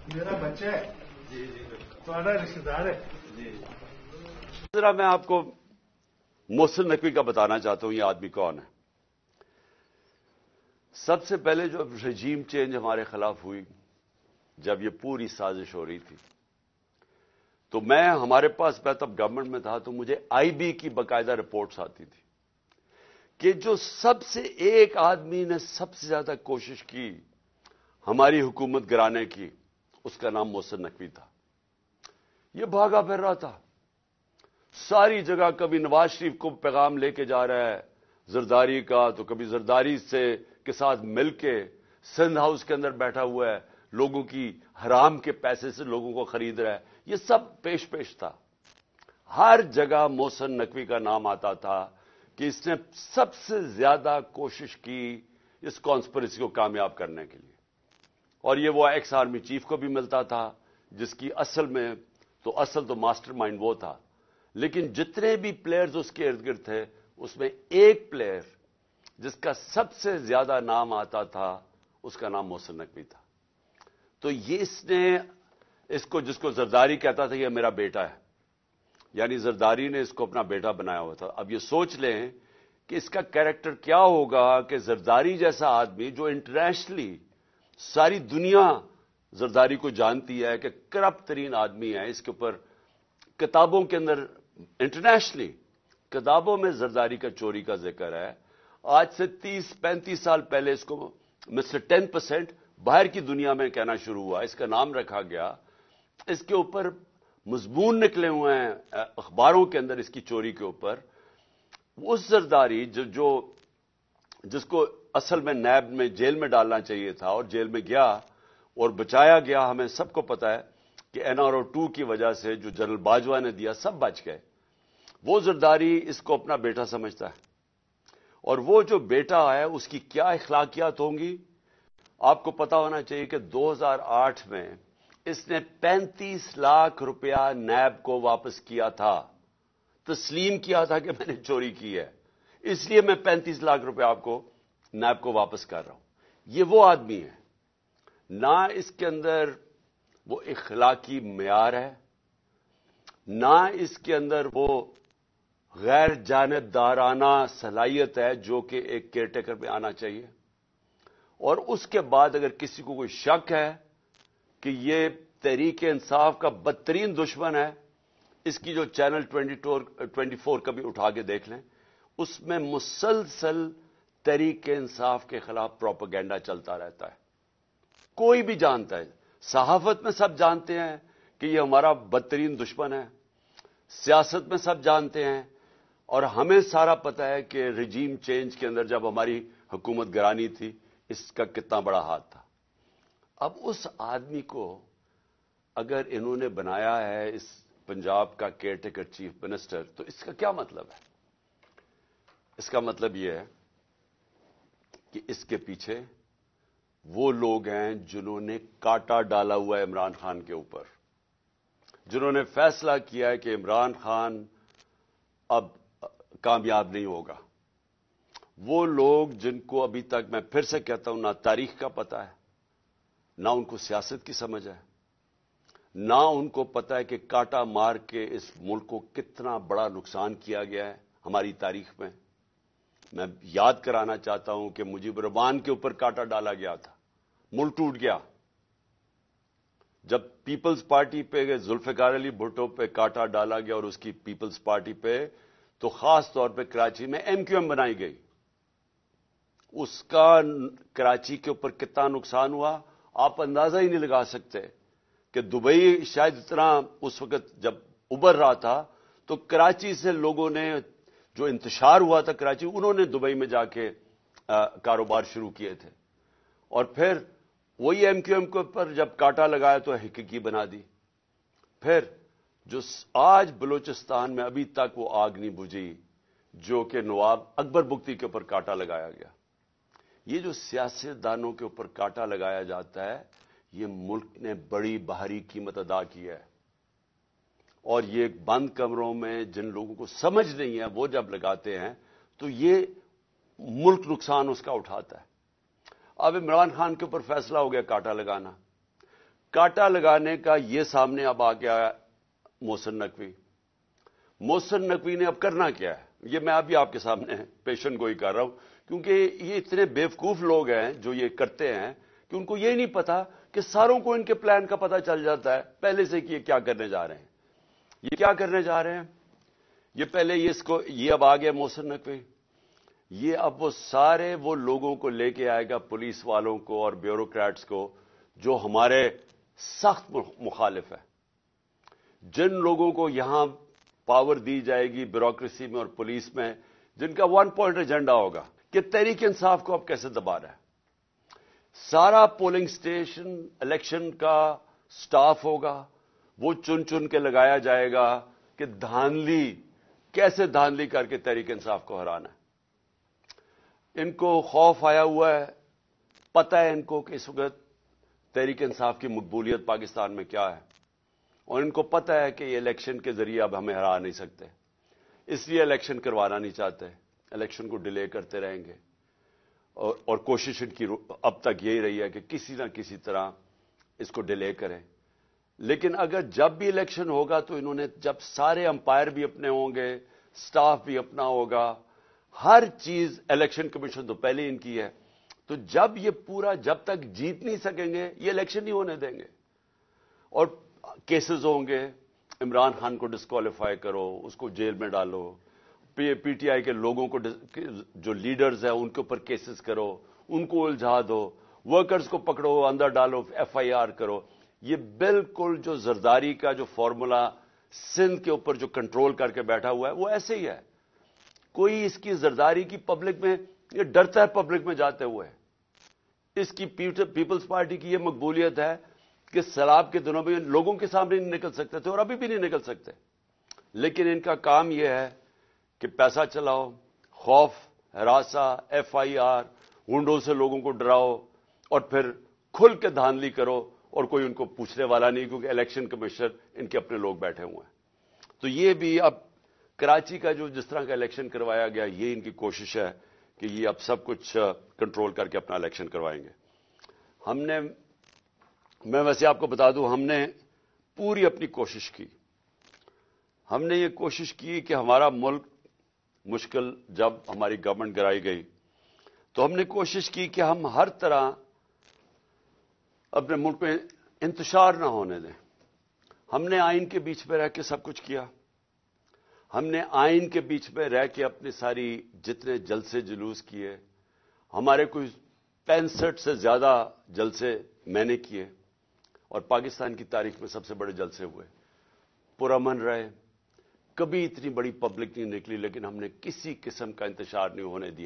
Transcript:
میرا بچہ ہے تمہارا رشتے دار ہے. ذرا میں آپ کو محسن نقوی کا بتانا چاہتا ہوں یہ آدمی کون ہے. سب سے پہلے جو رجیم چینج ہمارے خلاف ہوئی، جب یہ پوری سازش ہو رہی تھی، تو ہمارے پاس میں تب گورنمنٹ میں تھا، تو مجھے آئی بی کی باقاعدہ رپورٹس آتی تھی کہ جو سب سے ایک آدمی نے سب سے زیادہ کوشش کی ہماری حکومت گرانے کی، اس کا نام محسن نقوی تھا. یہ بھاگا پھر رہا تھا ساری جگہ، کبھی نواز شریف کو پیغام لے کے جا رہا ہے زرداری کا، تو کبھی زرداری کے ساتھ مل کے سندھ ہاؤس کے اندر بیٹھا ہوا ہے، لوگوں کی حرام کے پیسے سے لوگوں کو خرید رہا ہے. یہ سب پیش تھا. ہر جگہ محسن نقوی کا نام آتا تھا کہ اس نے سب سے زیادہ کوشش کی اس کانسپریسی کو کامیاب کرنے کے لیے. اور یہ وہ ایکس آرمی چیف کو بھی ملتا تھا، جس کی اصل تو ماسٹر مائنڈ وہ تھا. لیکن جتنے بھی پلیئرز اس کے ارد گرد تھے، اس میں ایک پلیئر جس کا سب سے زیادہ نام آتا تھا، اس کا نام محسن نقوی تھا. تو یہ جس کو زرداری کہتا تھا، یہ میرا بیٹا ہے، یعنی زرداری نے اس کو اپنا بیٹا بنایا ہوا تھا. اب یہ سوچ لیں کہ اس کا کیریکٹر کیا ہوگا کہ زرداری جیسا آدمی جو انٹرنیشنلی ساری دنیا زرداری کو جانتی ہے کہ کرپٹ ترین آدمی ہے، اس کے اوپر کتابوں کے اندر انٹرنیشنلی کتابوں میں زرداری کا چوری کا ذکر ہے. آج سے 30-35 سال پہلے اس کو مسٹر 10% باہر کی دنیا میں کہنا شروع ہوا، اس کا نام رکھا گیا. اس کے اوپر مضمون نکلے ہوئے ہیں اخباروں کے اندر اس کی چوری کے اوپر. اس زرداری جس کو اصل میں نیب میں جیل میں ڈالنا چاہیے تھا، اور جیل میں گیا اور بچایا گیا. ہمیں سب کو پتا ہے کہ NRO 2 کی وجہ سے جو جنرل باجوہ نے دیا، سب بچ گئے. وہ زرداری اس کو اپنا بیٹا سمجھتا ہے، اور وہ جو بیٹا ہے اس کی کیا اخلاقیات ہوں گی آپ کو پتا ہونا چاہیے کہ 2008 میں اس نے 35 لاکھ روپیہ نیب کو واپس کیا تھا. تسلیم کیا تھا کہ میں نے چوری کی ہے، اس لیے میں 35 لاکھ روپے آپ کو نیب کو واپس کر رہا ہوں. یہ وہ آدمی ہے، نہ اس کے اندر وہ اخلاقی معیار ہے، نہ اس کے اندر وہ غیر جانبدارانہ صلاحیت ہے جو کہ ایک کیئر ٹیکر میں آنا چاہیے. اور اس کے بعد اگر کسی کو کوئی شک ہے کہ یہ تحریک انصاف کا بدترین دشمن ہے، اس کی جو چینل 24 کا بھی اٹھا کے دیکھ لیں، اس میں مسلسل تحریک انصاف کے خلاف پروپیگنڈا چلتا رہتا ہے. کوئی بھی جانتا ہے، صحافت میں سب جانتے ہیں کہ یہ ہمارا بدترین دشمن ہے، سیاست میں سب جانتے ہیں، اور ہمیں سارا پتا ہے کہ رجیم چینج کے اندر جب ہماری حکومت گرانی تھی، اس کا کتنا بڑا ہاتھ تھا. اب اس آدمی کو اگر انہوں نے بنایا ہے اس پنجاب کا کیئر ٹیکر چیف منسٹر، تو اس کا کیا مطلب ہے؟ اس کا مطلب یہ ہے کہ اس کے پیچھے وہ لوگ ہیں جنہوں نے کاٹا ڈالا ہوا ہے عمران خان کے اوپر، جنہوں نے فیصلہ کیا ہے کہ عمران خان اب کامیاب نہیں ہوگا. وہ لوگ جن کو ابھی تک میں پھر سے کہتا ہوں، نہ تاریخ کا پتہ ہے، نہ ان کو سیاست کی سمجھ ہے، نہ ان کو پتہ ہے کہ کاٹا مار کے اس ملک کو کتنا بڑا نقصان کیا گیا ہے ہماری تاریخ میں. میں یاد کرانا چاہتا ہوں کہ مجیب الرحمان کے اوپر کاٹا ڈالا گیا تھا، ملک ٹوٹ گیا. جب پیپلز پارٹی پہ ذوالفقار علی بھٹو پہ کاٹا ڈالا گیا اور اس کی پیپلز پارٹی پہ، تو خاص طور پہ کراچی میں MQM بنائی گئی. اس کا کراچی کے اوپر کتنا نقصان ہوا آپ اندازہ ہی نہیں لگا سکتے. کہ دبئی شاید اتنا اس وقت جب ابھر رہا تھا، تو کراچی سے لوگوں نے جو انتشار ہوا تھا کراچی، انہوں نے دبئی میں جا کے کاروبار شروع کیے تھے. اور پھر وہی MQM کے اوپر جب کاٹا لگایا تو حقیقی بنا دی. پھر جو آج بلوچستان میں ابھی تک وہ آگ نہیں بجھی جو کہ نواب اکبر بگٹی کے اوپر کاٹا لگایا گیا. یہ جو سیاستدانوں کے اوپر کاٹا لگایا جاتا ہے، یہ ملک نے بڑی بھاری قیمت ادا کی ہے. اور یہ بند کمروں میں جن لوگوں کو سمجھ نہیں ہے وہ جب لگاتے ہیں تو یہ ملک نقصان اس کا اٹھاتا ہے. اب عمران خان کے اوپر فیصلہ ہو گیا کاٹا لگانا. کاٹا لگانے کا یہ سامنے اب آ گیا محسن نقوی. محسن نقوی نے اب کرنا کیا ہے, یہ میں ابھی آپ کے سامنے پیشن گوئی کر رہا ہوں, کیونکہ یہ اتنے بیوقوف لوگ ہیں جو یہ کرتے ہیں کہ ان کو یہ نہیں پتا کہ ساروں کو ان کے پلان کا پتہ چل جاتا ہے پہلے سے کہ یہ کیا کرنے جا رہے ہیں. یہ کیا کرنے جا رہے ہیں, یہ پہلے یہ اب آ گیا محسن نقوی. یہ اب وہ سارے وہ لوگوں کو لے کے آئے گا, پولیس والوں کو اور بیوروکریٹس کو جو ہمارے سخت مخالف ہیں, جن لوگوں کو یہاں پاور دی جائے گی بیوروکریسی میں اور پولیس میں, جن کا 1 پوائنٹ ایجنڈا ہوگا کہ تحریک انصاف کو اب کیسے دبا رہا ہے. سارا پولنگ سٹیشن الیکشن کا سٹاف ہوگا, وہ چن چن کے لگایا جائے گا کہ کیسے دھاندلی کر کے تحریک انصاف کو ہرانا ہے. ان کو خوف آیا ہوا ہے, پتہ ہے ان کو کہ اس وقت تحریک انصاف کی مقبولیت پاکستان میں کیا ہے, اور ان کو پتہ ہے کہ یہ الیکشن کے ذریعے اب ہمیں ہرا نہیں سکتے, اس لیے الیکشن کروانا نہیں چاہتے, الیکشن کو ڈیلے کرتے رہیں گے. اور کوشش ان کی اب تک یہی رہی ہے کہ کسی نہ کسی طرح اس کو ڈیلے کریں. لیکن اگر جب بھی الیکشن ہوگا تو انہوں نے, جب سارے امپائر بھی اپنے ہوں گے, سٹاف بھی اپنا ہوگا, ہر چیز الیکشن کمیشن تو پہلے ان کی ہے, تو جب یہ پورا جب تک جیت نہیں سکیں گے یہ الیکشن نہیں ہونے دیں گے. اور کیسز ہوں گے, عمران خان کو ڈسکوالیفائی کرو, اس کو جیل میں ڈالو, پی ٹی آئی کے لوگوں کو جو لیڈرز ہیں ان کے اوپر کیسز کرو, ان کو الجھا دو, ورکرز کو پکڑو اندر ڈالو, ایف آئی آر کرو. یہ بالکل جو زرداری کا جو فارمولا سندھ کے اوپر جو کنٹرول کر کے بیٹھا ہوا ہے وہ ایسے ہی ہے. کوئی اس کی زرداری کی پبلک میں, یہ ڈرتا ہے پبلک میں جاتے ہوئے. اس کی پیپلز پارٹی کی یہ مقبولیت ہے کہ سیلاب کے دنوں میں لوگوں کے سامنے نہیں نکل سکتے تھے اور ابھی بھی نہیں نکل سکتے, لیکن ان کا کام یہ ہے کہ پیسہ چلاؤ, خوف, ہراساں, ایف آئی آر, ہنڈوں سے لوگوں کو ڈراؤ, اور پھر کھل کے دھاندلی کرو, اور کوئی ان کو پوچھنے والا نہیں کیونکہ الیکشن کمیشنر ان کے اپنے لوگ بیٹھے ہوئے ہیں. تو یہ بھی اب کراچی کا جو جس طرح کا الیکشن کروایا گیا, یہ ان کی کوشش ہے کہ یہ اب سب کچھ کنٹرول کر کے اپنا الیکشن کروائیں گے. میں ویسے آپ کو بتا دوں, ہم نے پوری اپنی کوشش کی. ہم نے یہ کوشش کی کہ ہمارا ملک مشکل, جب ہماری گورنمنٹ گرائی گئی تو ہم نے کوشش کی کہ ہم ہر طرح اپنے ملک میں انتشار نہ ہونے دیں. ہم نے آئین کے بیچ میں رہ کے سب کچھ کیا. ہم نے آئین کے بیچ میں رہ کے اپنی ساری جتنے جلسے جلوس کیے, ہمارے کوئی 65 سے زیادہ جلسے میں نے کیے, اور پاکستان کی تاریخ میں سب سے بڑے جلسے ہوئے, پرامن رہے, کبھی اتنی بڑی پبلک نہیں نکلی, لیکن ہم نے کسی قسم کا انتشار نہیں ہونے دیا.